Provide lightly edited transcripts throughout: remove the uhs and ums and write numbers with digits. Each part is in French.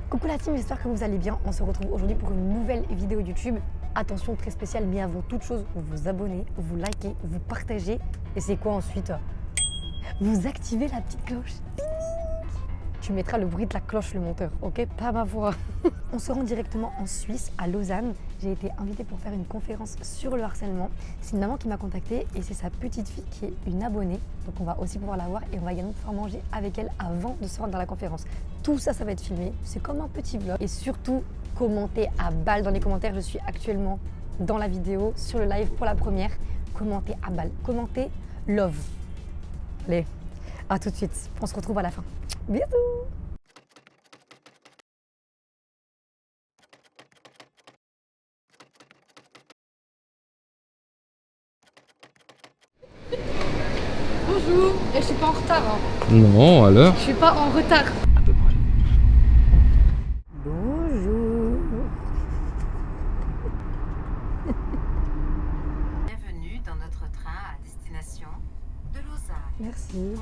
Coucou la team, j'espère que vous allez bien. On se retrouve aujourd'hui pour une nouvelle vidéo YouTube. Attention, très spéciale, mais avant toute chose, vous vous abonnez, vous likez, vous partagez. Et c'est quoi ensuite? Vous activez la petite cloche. Tu mettras le bruit de la cloche, le monteur, ok? Pas ma voix. On se rend directement en Suisse, à Lausanne. J'ai été invitée pour faire une conférence sur le harcèlement. C'est une maman qui m'a contactée et c'est sa petite fille qui est une abonnée. Donc on va aussi pouvoir la voir et on va également pouvoir manger avec elle avant de se rendre dans la conférence. Tout ça, ça va être filmé. C'est comme un petit vlog. Et surtout, commentez à balle dans les commentaires. Je suis actuellement dans la vidéo, sur le live pour la première. Commentez à balle. Commentez love. Allez, à tout de suite. On se retrouve à la fin. Bisous. Bonjour, et je suis pas en retard. Hein. Non, à l'heure. Je suis pas en retard. À peu près. Bonjour. Bienvenue dans notre train à destination de Lausanne. Merci.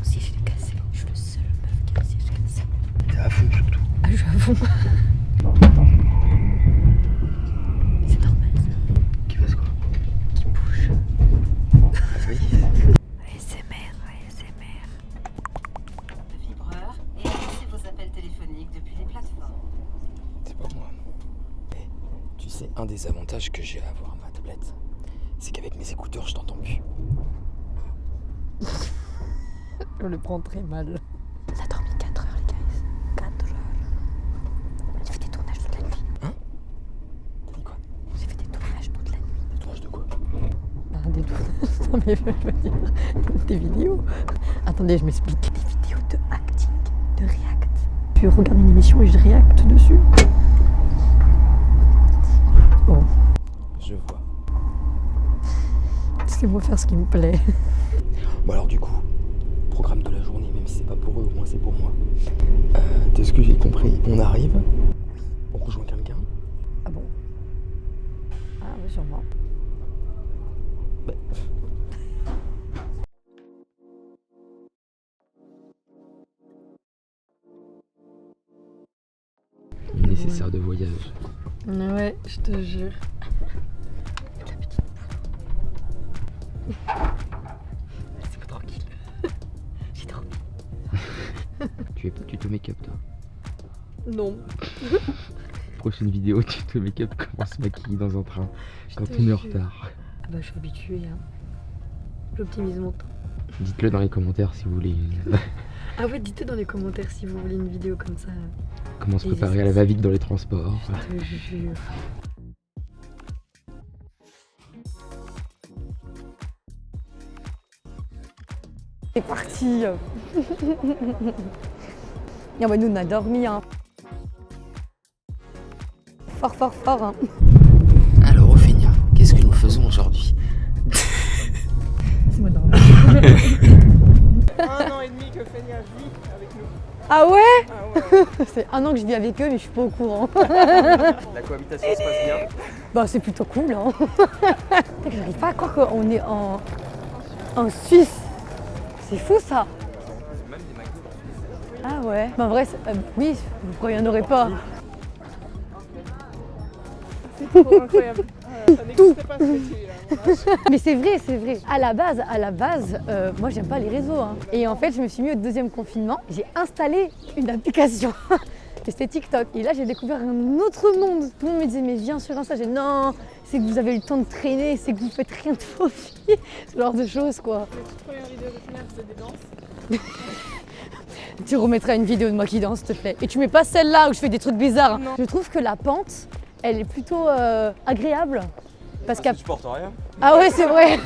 Si je l'ai cassé, je suis le seul meuf qui a si je l'ai cassé. T'es à fond surtout. Ah, je suis à fond. C'est normal ça. Qui fasse quoi? Qui bouge. Oui. ASMR, ASMR. Le vibreur et affichez vos appels téléphoniques depuis les plateformes. C'est pas moi. Eh, tu sais, un des avantages que j'ai à avoir ma tablette, c'est qu'avec mes écouteurs, je t'entends plus. Je le prends très mal. On a dormi 4 heures les gars. 4 heures. J'ai fait des tournages toute la nuit. Hein? T'as dit quoi? J'ai fait des tournages toute la nuit. Des tournages de quoi? Ah, des tournages. Non mais je veux dire, des vidéos. Attendez, je m'explique. Des vidéos de acting, de react. Je regarde une émission et je réacte dessus. Oh, Je vois. laissez-moi faire ce qui me plaît. Bon alors du coup, programme de la journée, même si c'est pas pour eux, au moins c'est pour moi. De ce que j'ai compris, on arrive, on rejoint quelqu'un. Ah bon? Ah oui, sûrement. Bah, nécessaire de voyage. Ouais, je te jure. La petite poudre. Laissez-moi tranquille. J'ai dormi. Tu es pas tuto make-up toi? Non. Prochaine vidéo, tuto make-up, comment se maquiller dans un train quand te on est en jure. retard. Ah bah je suis habituée. Hein. J'optimise mon temps. Dites-le dans les commentaires si vous voulez. Ah ouais, dites-le dans les commentaires si vous voulez une vidéo comme ça. Comment se préparer à la va-vite dans les transports. Je te jure. C'est parti. Non mais nous on a dormi hein. Fort fort fort hein. Alors Ophénia, qu'est-ce que nous faisons aujourd'hui? Laisse-moi dormir. 1 an et demi que Fénia vit avec nous. Ah ouais? Ah ouais. C'est 1 an que je vis avec eux mais je suis pas au courant. La cohabitation se passe bien. Bah c'est plutôt cool hein. J'arrive pas à croire qu'on est en Suisse. C'est fou ça. Même des McDo. Ah ouais. Bah en vrai, oui, pourquoi il n'y en aurait pas? C'est trop incroyable. Ça n'existait pas ce métier à mon âge. Mais c'est vrai, c'est vrai. À la base, moi j'aime pas les réseaux. Hein. Et en fait, je me suis mis au deuxième confinement. J'ai installé une application. C'était TikTok. Et là, j'ai découvert un autre monde. Tout le monde me disait, mais viens sur Insta. J'ai dit, non, c'est que vous avez eu le temps de traîner, c'est que vous faites rien de vos vies. Ce genre de choses, quoi. Les toutes premières vidéos de Fénia faisaient des danses. Tu remettras une vidéo de moi qui danse, s'il te plaît. Et tu mets pas celle-là où je fais des trucs bizarres. Non. Je trouve que la pente, elle est plutôt agréable. Parce qu'à... Tu portes rien. Ah ouais, c'est vrai.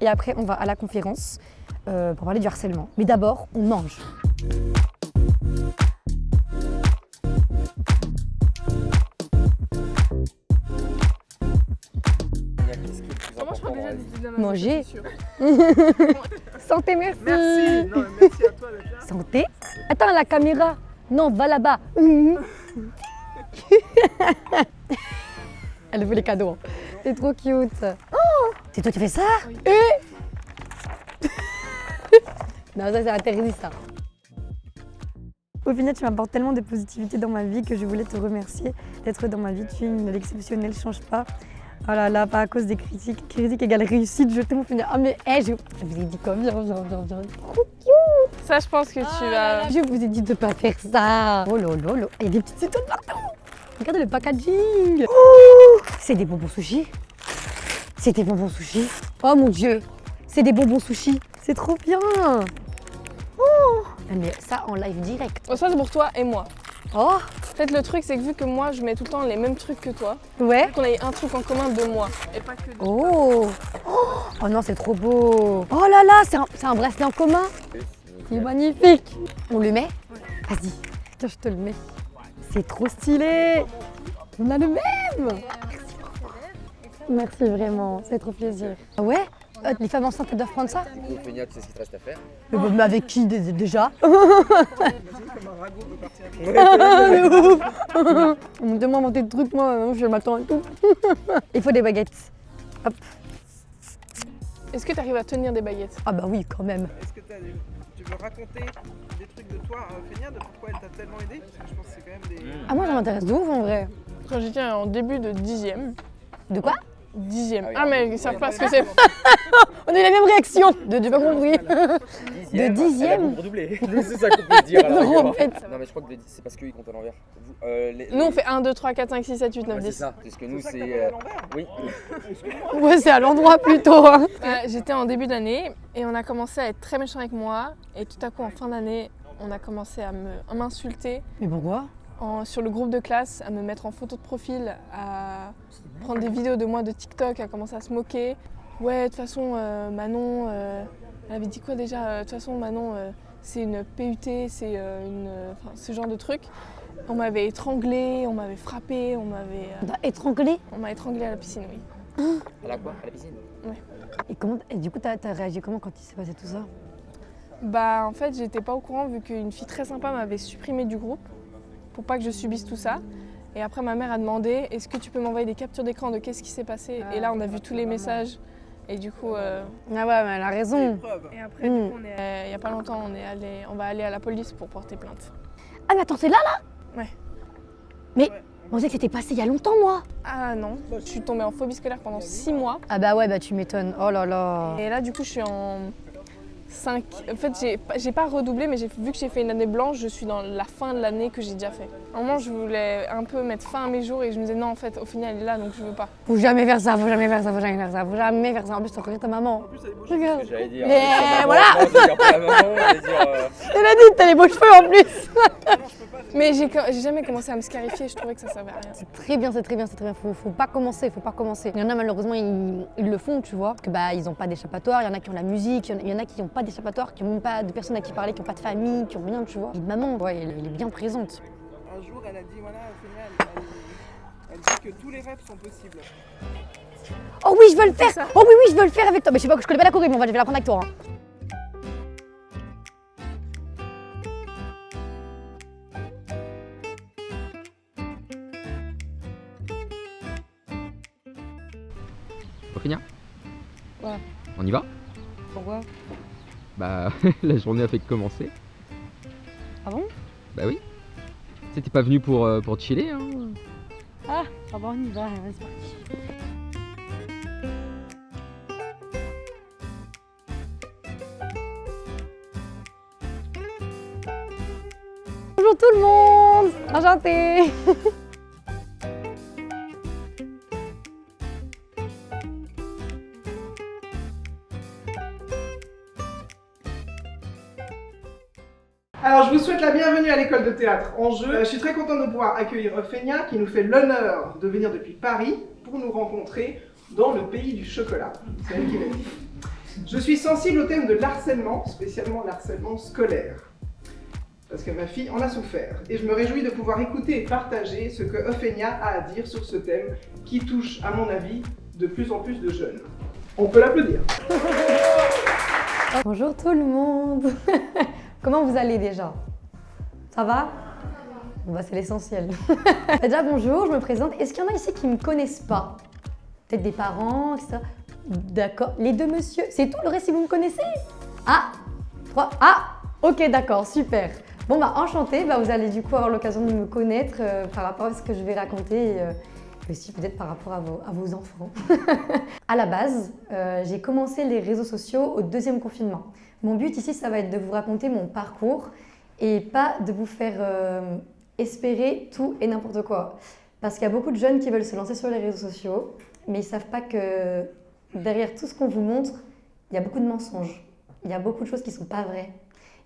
Et après, on va à la conférence pour parler du harcèlement. Mais d'abord, on mange. Comment je prends déjà des idées de la Manger. c'est sûr. Santé, merci. Merci. Non, mais merci à toi d'être là. Santé à Éteins la caméra. Non, va là-bas. Elle veut les cadeaux. C'est trop cute. Oh, c'est toi qui fais ça? Oui. Non, ça c'est interdit ça. Au final, tu m'apportes tellement de positivité dans ma vie que je voulais te remercier d'être dans ma vie. Tu es une exceptionnelle, change pas. Oh là là, pas à cause des critiques. Critique égale réussite, je t'aime au final. Ah mais, je vous ai dit quoi? Viens. Trop cute. Ça, je pense que tu vas... Je vous ai dit de pas faire ça. Oh lolo, il y a des petites étoiles partout. Regardez le packaging. Oh, c'est des bonbons sushi. C'est des bonbons sushi. Oh mon Dieu, c'est des bonbons sushi. C'est trop bien. Oh, mais ça en live direct. Bon, ça, c'est pour toi et moi. Oh, En fait, le truc, c'est que vu que moi, je mets tout le temps les mêmes trucs que toi, ouais. qu'on ait un truc en commun de moi. Et pas que de... Oh, oh non, c'est trop beau. Oh là là, c'est un bracelet en commun. Il est magnifique. On le met? Vas-y, tiens, je te le mets. C'est trop stylé. On a le même. Merci vraiment, c'est trop plaisir. Ah ouais? Les femmes enceintes, elles doivent prendre ça? Du coup, Ophénia, tu sais ce qu'il te reste à faire. Mais avec qui déjà? On me demande d'inventer des trucs, moi, je m'attends et tout. Il faut des baguettes. Hop. Est-ce que tu arrives à tenir des baguettes? Ah bah oui, quand même. Est-ce que tu veux raconter des trucs de toi à Ophénia, de pourquoi elle t'a tellement aidé? Parce que je pense que c'est quand même des... Ah moi, ça m'intéresse de ouf en vrai. Quand j'étais en début de 10e. De quoi? 10e. Ah oui, Ah, mais ils savent pas ce que c'est. On a eu la même réaction. J'ai pas compris. De dixième. Redoublé. C'est ça qu'on peut dire. Non, en fait. Non, mais je crois que c'est parce qu'ils comptent à l'envers. Nous, on fait 1, 2, 3, 4, 5, 6, 7, 8, 9, Ouais, c'est 10. ça. Parce que nous, C'est ça que c'est. t'appelles à l'envers? Oui. Ouais, c'est à l'endroit plutôt. Hein. J'étais en début d'année et on a commencé à être très méchants avec moi. Et tout à coup, en fin d'année, on a commencé à m'insulter Mais pourquoi? sur le groupe de classe, à me mettre en photo de profil, à prendre des vidéos de moi de TikTok, à commencer à se moquer. Ouais, de toute façon, Manon, elle avait dit quoi déjà? De toute façon, Manon, c'est une PUT, c'est ce genre de truc. On m'avait étranglée, on m'avait frappée, on m'a Étranglé? étranglée à la piscine, oui. À la quoi? À la piscine? Et du coup, t'as réagi comment quand il s'est passé tout ça? Bah en fait, j'étais pas au courant vu qu'une fille très sympa m'avait supprimée du groupe pour pas que je subisse tout ça. Et après, ma mère a demandé est-ce que tu peux m'envoyer des captures d'écran de qu'est-ce qui s'est passé? Et là, on a vu tous les messages. Et du coup. Ah ouais, mais elle a raison. Et après, du coup, il y a pas longtemps, on va aller à la police pour porter plainte. Ah mais attends, c'est là? Ouais. Mais on sait que c'était passé il y a longtemps, moi. Ah non, je suis tombée en phobie scolaire pendant 6 mois. Ah bah ouais, bah tu m'étonnes. Oh là là. Et là, du coup, je suis en 5. En fait, j'ai pas redoublé, mais vu que j'ai fait une année blanche, je suis dans la fin de l'année que j'ai déjà fait. À un moment, je voulais un peu mettre fin à mes jours et je me disais non, en fait, au final, elle est là, donc je veux pas. Faut jamais faire ça, faut jamais faire ça, faut jamais faire ça, faut jamais faire ça. En plus, t'as regardé ta maman. En plus, elle est beau. Regarde. J'allais dire. Mais maman, voilà. non, je vais dire pas la maman, je vais dire. Elle a dit, t'as les beaux cheveux en plus. Mais j'ai jamais commencé à me scarifier, je trouvais que ça servait à rien. C'est très bien, c'est très bien, c'est très bien. Faut pas commencer, faut pas commencer. Il y en a malheureusement, ils le font, tu vois, parce que bah ils ont pas d'échappatoire. Il y en a qui ont la musique, il y en a qui ont pas d'échappatoire, qui ont même pas de personnes à qui parler, qui ont pas de famille, qui ont rien, tu vois. Et maman, ouais, elle est bien présente. Un jour, elle a dit voilà, Ophénia, elle dit que tous les rêves sont possibles. Oh oui, je veux le faire. ça. Oh oui, oui, je veux le faire avec toi. Mais je sais pas, je connais pas la choré, mais je vais la prendre avec toi. Hein. Ophénia? Ouais. On y va? Pourquoi? Bah, la journée a fait que commencer. Ah bon? Bah oui. Tu sais, t'es pas venu pour chiller, hein? Ah bon, on y va, c'est parti. Bonjour tout le monde! Enchantée! Alors, je vous souhaite la bienvenue à l'école de théâtre Enjeu. Je suis très content de pouvoir accueillir Ophénia qui nous fait l'honneur de venir depuis Paris pour nous rencontrer dans le pays du chocolat. C'est elle qui l'a dit. Je suis sensible au thème de l'harcèlement, spécialement l'harcèlement scolaire. Parce que ma fille en a souffert. Et je me réjouis de pouvoir écouter et partager ce que Ophénia a à dire sur ce thème qui touche, à mon avis, de plus en plus de jeunes. On peut l'applaudir. Bonjour tout le monde! Comment vous allez déjà? Ça va? Bon bah c'est l'essentiel. Déjà bonjour, je me présente. Est-ce qu'il y en a ici qui ne me connaissent pas? Peut-être des parents, etc. D'accord. Les deux messieurs, c'est tout? Le reste, si vous me connaissez? Ah, 3. Ah, ok, d'accord, super. Bon bah enchanté, bah, vous allez du coup avoir l'occasion de me connaître par rapport à ce que je vais raconter et aussi peut-être par rapport à vos enfants. À la base, j'ai commencé les réseaux sociaux au deuxième confinement. Mon but ici, ça va être de vous raconter mon parcours et pas de vous faire espérer tout et n'importe quoi. Parce qu'il y a beaucoup de jeunes qui veulent se lancer sur les réseaux sociaux, mais ils ne savent pas que derrière tout ce qu'on vous montre, il y a beaucoup de mensonges. Il y a beaucoup de choses qui ne sont pas vraies.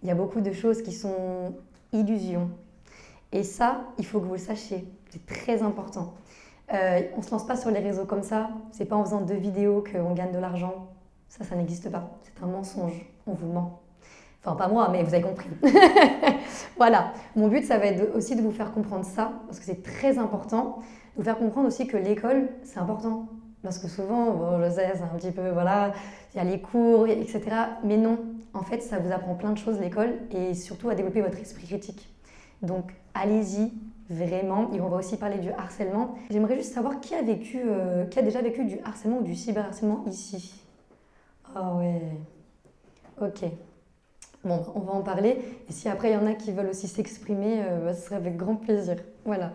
Il y a beaucoup de choses qui sont illusions. Et ça, il faut que vous le sachiez. C'est très important. On ne se lance pas sur les réseaux comme ça. C'est pas en faisant 2 vidéos qu'on gagne de l'argent. Ça n'existe pas. C'est un mensonge. On vous ment. Enfin, pas moi, mais vous avez compris. Voilà. Mon but, ça va être aussi de vous faire comprendre ça, parce que c'est très important. De vous faire comprendre aussi que l'école, c'est important. Parce que souvent, bon, je sais, c'est un petit peu, voilà, il y a les cours, etc. Mais non, en fait, ça vous apprend plein de choses, l'école, et surtout à développer votre esprit critique. Donc, allez-y, vraiment. Et on va aussi parler du harcèlement. J'aimerais juste savoir qui a déjà vécu du harcèlement ou du cyberharcèlement ici. Ah ouais, ok. Bon, on va en parler. Et si après, il y en a qui veulent aussi s'exprimer, ce serait avec grand plaisir. Voilà.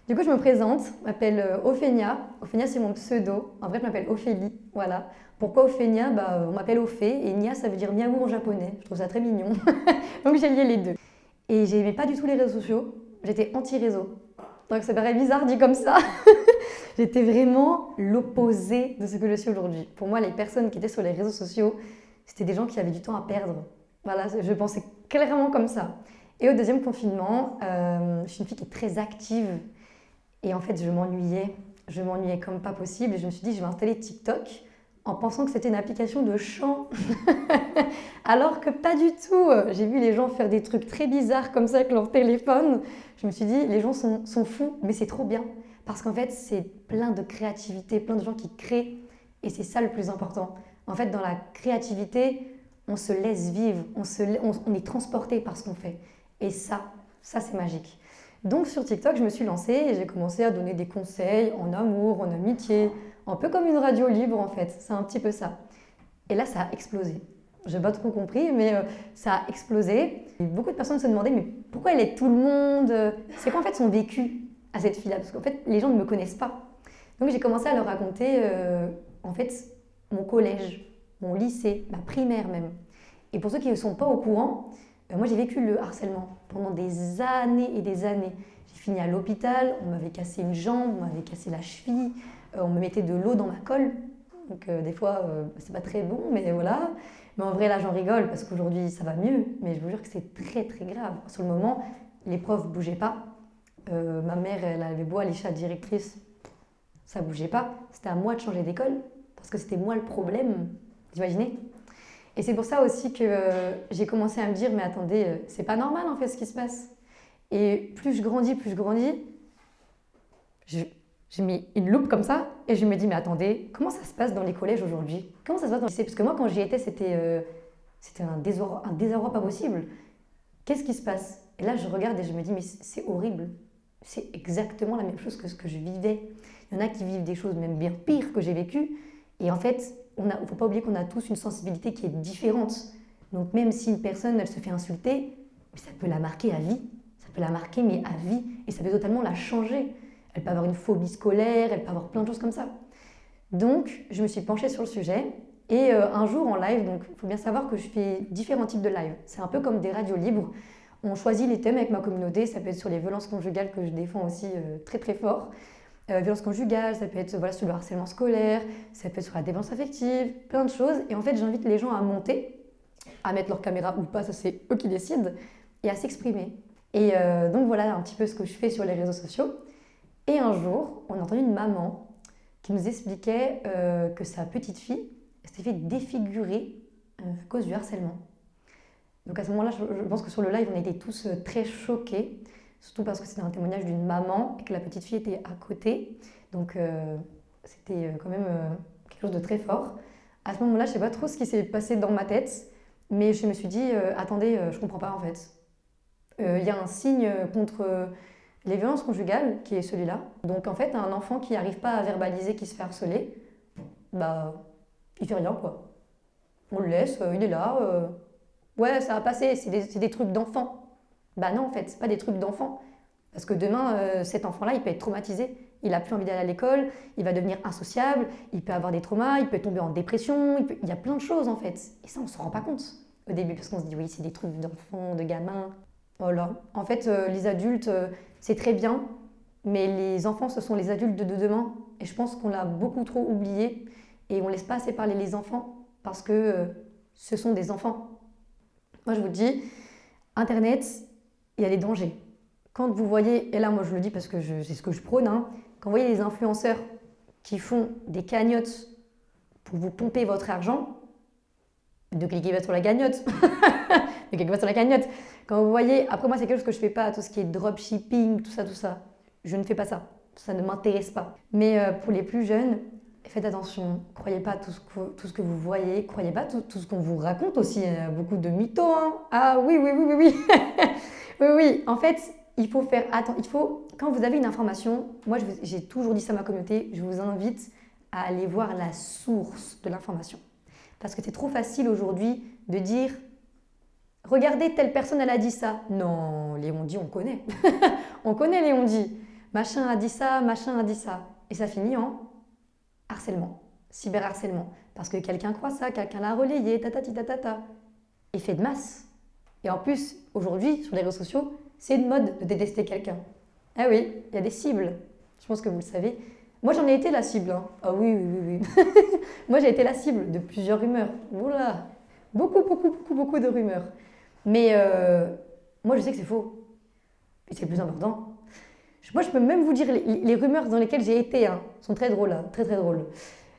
Du coup, je me présente, je m'appelle Ophénia. Ophénia, c'est mon pseudo. En vrai, je m'appelle Ophélie. Voilà. Pourquoi Ophénia? On m'appelle Ophé et Nia, ça veut dire miaou en japonais. Je trouve ça très mignon. Donc, j'ai lié les deux. Et j'aimais pas du tout les réseaux sociaux. J'étais anti-réseau. Donc, ça paraît bizarre dit comme ça. J'étais vraiment l'opposé de ce que je suis aujourd'hui. Pour moi, les personnes qui étaient sur les réseaux sociaux, c'était des gens qui avaient du temps à perdre. Voilà, je pensais clairement comme ça. Et au deuxième confinement, je suis une fille qui est très active. Et en fait, je m'ennuyais comme pas possible. Et je me suis dit, je vais installer TikTok en pensant que c'était une application de chant. Alors que pas du tout. J'ai vu les gens faire des trucs très bizarres comme ça avec leur téléphone. Je me suis dit, les gens sont fous, mais c'est trop bien. Parce qu'en fait, c'est plein de créativité, plein de gens qui créent. Et c'est ça le plus important. En fait, dans la créativité, on se laisse vivre, on est transporté par ce qu'on fait. Et ça c'est magique. Donc sur TikTok, je me suis lancée et j'ai commencé à donner des conseils en amour, en amitié, un peu comme une radio libre en fait, c'est un petit peu ça. Et là, ça a explosé. Je n'ai pas trop compris, mais ça a explosé. Et beaucoup de personnes se demandaient, mais pourquoi elle aide tout le monde? C'est quoi en fait son vécu à cette fille-là? Parce qu'en fait, les gens ne me connaissent pas. Donc j'ai commencé à leur raconter en fait mon collège, mon lycée, ma primaire même. Et pour ceux qui ne sont pas au courant, moi j'ai vécu le harcèlement pendant des années et des années. J'ai fini à l'hôpital, on m'avait cassé une jambe, on m'avait cassé la cheville, on me mettait de l'eau dans ma colle. Donc des fois, c'est pas très bon, mais voilà. Mais en vrai, là, j'en rigole parce qu'aujourd'hui, ça va mieux. Mais je vous jure que c'est très, très grave. Sur le moment, les profs ne bougeaient pas. Ma mère, elle avait beau aller chez la directrice, ça ne bougeait pas. C'était à moi de changer d'école parce que c'était moi le problème. Vous imaginez? Et c'est pour ça aussi que j'ai commencé à me dire, mais attendez, c'est pas normal en fait ce qui se passe. Et plus je grandis, j'ai mis une loupe comme ça et je me dis, mais attendez, comment ça se passe dans les collèges aujourd'hui? Comment ça se passe dans le lycée? Parce que moi, quand j'y étais, c'était un désarroi pas possible. Qu'est-ce qui se passe? Et là, je regarde et je me dis, mais c'est horrible. C'est exactement la même chose que ce que je vivais. Il y en a qui vivent des choses même bien pires que j'ai vécues. Et en fait, il ne faut pas oublier qu'on a tous une sensibilité qui est différente. Donc même si une personne, elle se fait insulter, ça peut la marquer à vie. Ça peut la marquer, mais à vie. Et ça peut totalement la changer. Elle peut avoir une phobie scolaire, elle peut avoir plein de choses comme ça. Donc, je me suis penchée sur le sujet. Et un jour en live, donc il faut bien savoir que je fais différents types de live. C'est un peu comme des radios libres. On choisit les thèmes avec ma communauté. Ça peut être sur les violences conjugales que je défends aussi très très fort. Violence conjugale, ça peut être sur le harcèlement scolaire, ça peut être sur la dépendance affective, plein de choses. Et en fait, j'invite les gens à monter, à mettre leur caméra ou pas, ça c'est eux qui décident, et à s'exprimer. Et donc voilà un petit peu ce que je fais sur les réseaux sociaux. Et un jour, on a entendu une maman qui nous expliquait que sa petite fille s'était fait défigurer à cause du harcèlement. Donc à ce moment-là, je pense que sur le live, on était tous très choqués. Surtout parce que c'était un témoignage d'une maman et que la petite fille était à côté. Donc c'était quand même quelque chose de très fort. À ce moment-là, je ne sais pas trop ce qui s'est passé dans ma tête, mais je me suis dit, attendez, je ne comprends pas en fait. Il y a un signe contre les violences conjugales qui est celui-là. Donc en fait, un enfant qui n'arrive pas à verbaliser, qui se fait harceler, bah, il fait rien quoi. On le laisse, il est là. Ouais, ça va passer, c'est des trucs d'enfant. Bah non, en fait, c'est pas des trucs d'enfant. Parce que demain, cet enfant-là, il peut être traumatisé. Il n'a plus envie d'aller à l'école, il va devenir insociable, il peut avoir des traumas, il peut tomber en dépression, il y a plein de choses en fait. Et ça, on ne se rend pas compte au début, parce qu'on se dit oui, c'est des trucs d'enfants, de gamins. Voilà. En fait, les adultes, c'est très bien, mais les enfants, ce sont les adultes de demain. Et je pense qu'on l'a beaucoup trop oublié. Et on ne laisse pas assez parler les enfants, parce que ce sont des enfants. Moi, je vous dis, Internet, il y a des dangers. Quand vous voyez, et là, moi, je le dis parce que c'est ce que je prône, hein, quand vous voyez les influenceurs qui font des cagnottes pour vous pomper votre argent, ne cliquez pas sur la cagnotte. Ne cliquez pas sur la cagnotte. Quand vous voyez, après moi c'est quelque chose que je ne fais pas, tout ce qui est dropshipping, tout ça. Je ne fais pas ça. Ça ne m'intéresse pas. Mais pour les plus jeunes, faites attention. Croyez pas tout ce que vous voyez. Croyez pas tout ce qu'on vous raconte aussi. Il y a beaucoup de mythos. Hein. Ah oui. Oui. En fait, il faut faire attention. Quand vous avez une information, moi j'ai toujours dit ça à ma communauté, je vous invite à aller voir la source de l'information. Parce que c'est trop facile aujourd'hui de dire « Regardez, telle personne, elle a dit ça. » Non, Léon dit, on connaît. On connaît Léon dit. Machin a dit ça. Et ça finit en harcèlement, cyberharcèlement. Parce que quelqu'un croit ça, quelqu'un l'a relayé, Effet de masse. Et en plus, aujourd'hui, sur les réseaux sociaux, c'est une mode de détester quelqu'un. Ah oui, il y a des cibles. Je pense que vous le savez. Moi, j'en ai été la cible. Hein. Ah oui. Moi, j'ai été la cible de plusieurs rumeurs. Oula, beaucoup de rumeurs. Mais moi, je sais que c'est faux. Et c'est le plus important. Moi, je peux même vous dire, les rumeurs dans lesquelles j'ai été sont très drôles. Hein, très drôles.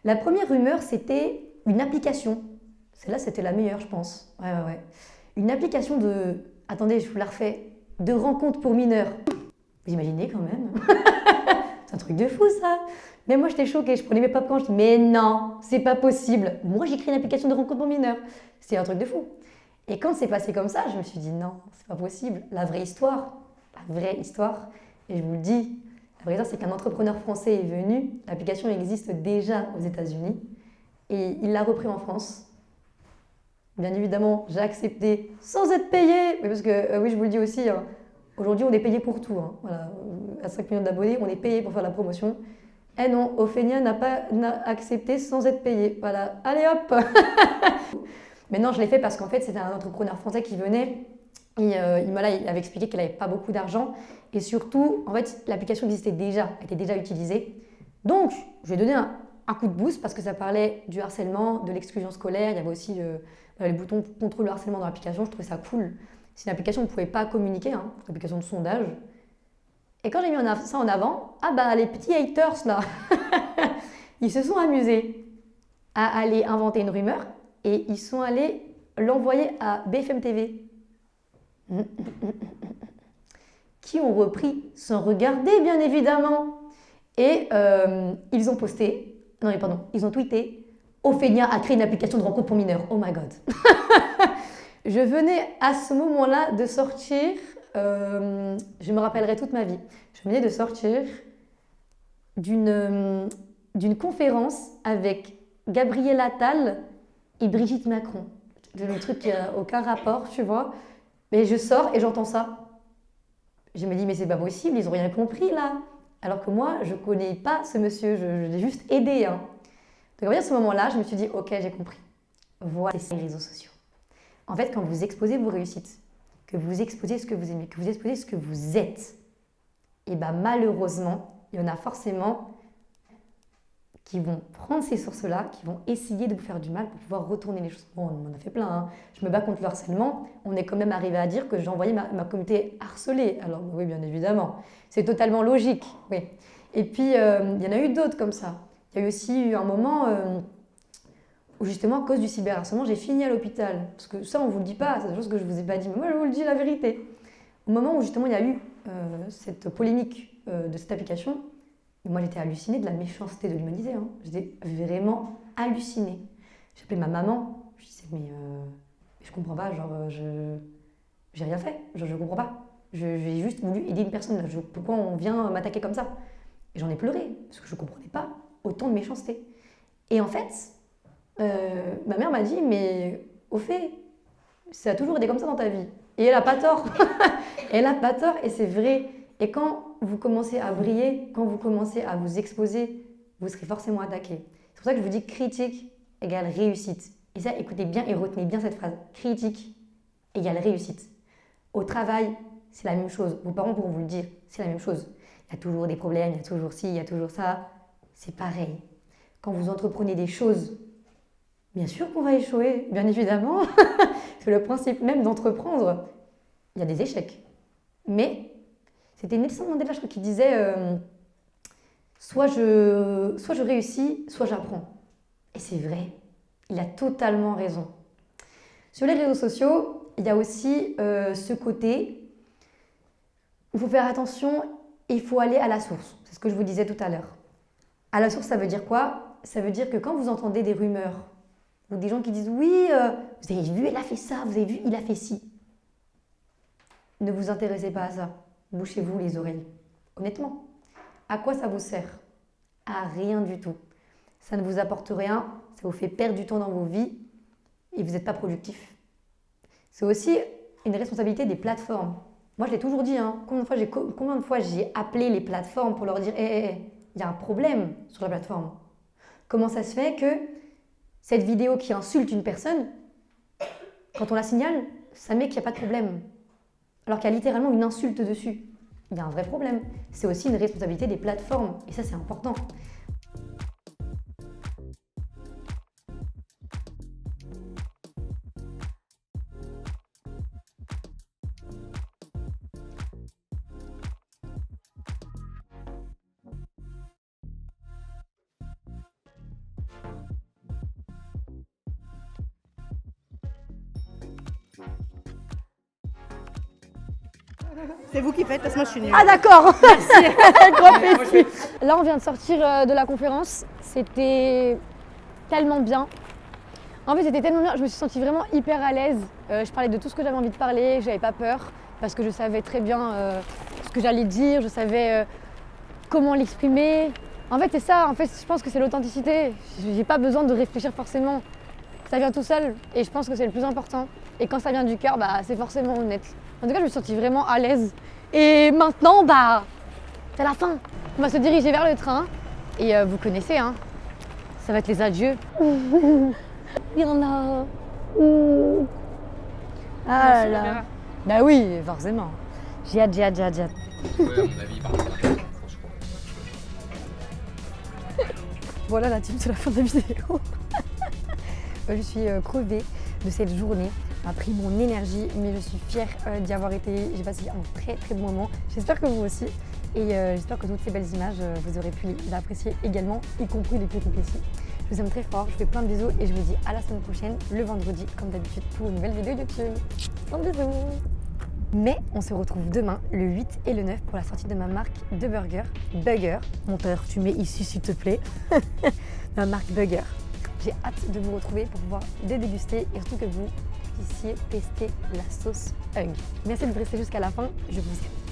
La première rumeur, c'était une application. Celle-là, c'était la meilleure, je pense. Ouais. Une application de... Attendez, je vous la refais. De rencontres pour mineurs. Vous imaginez quand même? C'est un truc de fou ça. Mais moi j'étais choquée, je prenais mes popcorn, je dis mais non, c'est pas possible. Moi j'ai créé une application de rencontre pour mineurs. C'était un truc de fou. Et quand c'est passé comme ça, je me suis dit non, c'est pas possible. La vraie histoire, et je vous le dis, la vraie histoire c'est qu'un entrepreneur français est venu, l'application existe déjà aux États-Unis et il l'a repris en France. Bien évidemment, j'ai accepté sans être payé, mais parce que oui, je vous le dis aussi, aujourd'hui on est payé pour tout. Voilà. À 5 millions d'abonnés, on est payé pour faire la promotion. Eh non, Ophénia n'a accepté sans être payé. Voilà, allez hop. Mais non, je l'ai fait parce qu'en fait, c'était un entrepreneur français qui venait et il avait expliqué qu'il n'avait pas beaucoup d'argent et surtout, en fait, l'application était déjà utilisée. Donc, je lui ai donné un coup de boost parce que ça parlait du harcèlement, de l'exclusion scolaire. Il y avait aussi les boutons contre le harcèlement dans l'application. Je trouvais ça cool. C'est une application où on ne pouvait pas communiquer, une application de sondage. Et quand j'ai mis ça en avant, les petits haters là, ils se sont amusés à aller inventer une rumeur et ils sont allés l'envoyer à BFM TV. Qui ont repris sans regarder bien évidemment. Et ils ont ils ont tweeté « Ophénia a créé une application de rencontre pour mineurs. Oh my god !» Je venais à ce moment-là de sortir, je me rappellerai toute ma vie, je venais de sortir d'une conférence avec Gabriel Attal et Brigitte Macron. Le truc qui n'a aucun rapport, tu vois. Mais je sors et j'entends ça. Je me dis, mais c'est pas possible, ils n'ont rien compris là. Alors que moi, je ne connais pas ce monsieur, je l'ai juste aidé. Donc à ce moment-là, je me suis dit, ok, j'ai compris. Voilà les réseaux sociaux. En fait, quand vous exposez vos réussites, que vous exposez ce que vous aimez, que vous exposez ce que vous êtes, et malheureusement, il y en a forcément qui vont prendre ces sources-là, qui vont essayer de vous faire du mal pour pouvoir retourner les choses. Bon, on en a fait plein. Je me bats contre le harcèlement. On est quand même arrivé à dire que j'envoyais ma communauté harcelée. Alors oui, bien évidemment. C'est totalement logique. Oui. Et puis, il y en a eu d'autres comme ça. Il y a eu aussi eu un moment... où justement, à cause du cyberharcèlement, j'ai fini à l'hôpital. Parce que ça, on ne vous le dit pas, c'est des choses que je ne vous ai pas dit, mais moi, je vous le dis la vérité. Au moment où justement, il y a eu cette polémique de cette application, moi, j'étais hallucinée de la méchanceté de l'humanité. J'étais vraiment hallucinée. J'ai appelé ma maman, je disais, mais je comprends pas, j'ai rien fait, je comprends pas. J'ai juste voulu aider une personne. Là. Pourquoi on vient m'attaquer comme ça? Et j'en ai pleuré, parce que je ne comprenais pas autant de méchanceté. Et en fait, ma mère m'a dit, mais au fait, ça a toujours été comme ça dans ta vie. Et elle n'a pas tort. Elle n'a pas tort, et c'est vrai. Et quand vous commencez à briller, quand vous commencez à vous exposer, vous serez forcément attaqué. C'est pour ça que je vous dis critique égale réussite. Et ça, écoutez bien et retenez bien cette phrase. Critique égale réussite. Au travail, c'est la même chose. Vos parents pourront vous le dire, c'est la même chose. Il y a toujours des problèmes, il y a toujours ci, il y a toujours ça. C'est pareil. Quand vous entreprenez des choses, bien sûr qu'on va échouer, bien évidemment. C'est le principe même d'entreprendre. Il y a des échecs. Mais c'était Nelson Mandela, je crois, qui disait soit je réussis, soit j'apprends. Et c'est vrai. Il a totalement raison. Sur les réseaux sociaux, il y a aussi ce côté où il faut faire attention et il faut aller à la source. C'est ce que je vous disais tout à l'heure. À la source, ça veut dire quoi? Ça veut dire que quand vous entendez des rumeurs ou des gens qui disent « Oui, vous avez vu, elle a fait ça, vous avez vu, il a fait ci », ne vous intéressez pas à ça. Bouchez-vous les oreilles. Honnêtement, à quoi ça vous sert? À rien du tout. Ça ne vous apporte rien, ça vous fait perdre du temps dans vos vies et vous n'êtes pas productif. C'est aussi une responsabilité des plateformes. Moi, je l'ai toujours dit, hein, combien de fois j'ai appelé les plateformes pour leur dire il y a un problème sur la plateforme. Comment ça se fait que cette vidéo qui insulte une personne, quand on la signale, ça met qu'il n'y a pas de problème. Alors qu'il y a littéralement une insulte dessus. Il y a un vrai problème. C'est aussi une responsabilité des plateformes. Et ça, c'est important. C'est vous qui faites parce que moi je suis nulle. Ah d'accord. Merci. Grand plaisir. Là, on vient de sortir de la conférence. C'était tellement bien. En fait, c'était tellement bien. Je me suis sentie vraiment hyper à l'aise. Je parlais de tout ce que j'avais envie de parler. J'avais pas peur parce que je savais très bien ce que j'allais dire. Je savais comment l'exprimer. En fait, c'est ça. En fait, je pense que c'est l'authenticité. J'ai pas besoin de réfléchir forcément. Ça vient tout seul. Et je pense que c'est le plus important. Et quand ça vient du cœur, bah, c'est forcément honnête. En tout cas, je me suis sentie vraiment à l'aise. Et maintenant, bah, c'est la fin. On va se diriger vers le train. Et vous connaissez, hein, ça va être les adieux. Il y en a. Ah là là. Bah oui, forcément. J'ai hâte. Ouais, à mon avis, par contre, franchement. Voilà la team, c'est la fin de la vidéo. Je suis crevée de cette journée. Ça a pris mon énergie, mais je suis fière d'y avoir été. J'ai passé un très très bon moment. J'espère que vous aussi. Et j'espère que toutes ces belles images, vous aurez pu les apprécier également, y compris les péripéties. Je vous aime très fort, je vous fais plein de bisous et je vous dis à la semaine prochaine, le vendredi, comme d'habitude, pour une nouvelle vidéo YouTube. Plein de bisous. Mais on se retrouve demain, le 8 et le 9, pour la sortie de ma marque de burger, Bugger. Monteur, tu mets ici s'il te plaît. Ma marque Bugger. J'ai hâte de vous retrouver pour pouvoir les déguster et surtout que vous puissiez tester la sauce Hug. Merci de rester jusqu'à la fin, je vous aime.